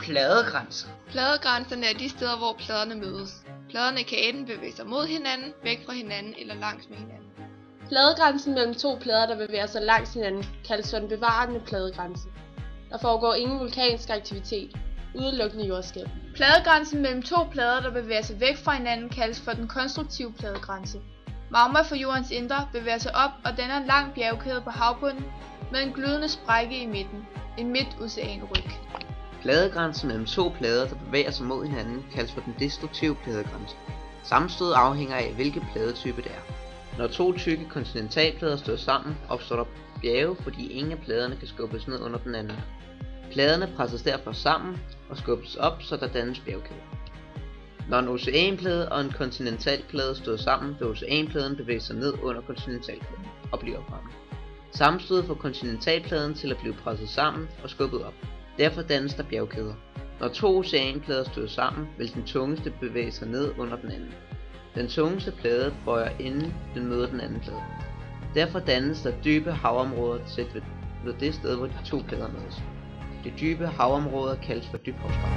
Pladegrænser. Pladegrænserne er de steder, hvor pladerne mødes. Pladerne kan enten bevæge sig mod hinanden, væk fra hinanden eller langs med hinanden. Pladegrænsen mellem to plader, der bevæger sig langs hinanden, kaldes for den bevarende pladegrænse. Der foregår ingen vulkansk aktivitet, udelukkende jordskælv. Pladegrænsen mellem to plader, der bevæger sig væk fra hinanden, kaldes for den konstruktive pladegrænse. Magma fra jordens indre bevæger sig op og danner en lang bjergkæde på havbunden med en glødende sprække i midten, en midtoceanryg. Pladegrænsen mellem to plader, der bevæger sig mod hinanden, kaldes for den destruktive pladegrænse. Sammenstød afhænger af, hvilke pladetype det er. Når to tykke kontinentalplader støder sammen, opstår der bjerge, fordi ingen af pladerne kan skubbes ned under den anden. Pladerne presses derfor sammen og skubbes op, så der dannes bjergkæder. Når en oceanplade og en kontinentalplade støder sammen, vil oceanpladen bevæge sig ned under kontinentalpladen og blive opvarmet. Sammenstødet får kontinentalpladen til at blive presset sammen og skubbet op. Derfor dannes der bjergkæder. Når to oceanplader støder sammen, vil den tungeste bevæge sig ned under den anden. Den tungeste plade bøjer inden den møder den anden plade. Derfor dannes der dybe havområder tæt ved det sted, hvor de to plader mødes. De dybe havområder kaldes for dybhavsstrande.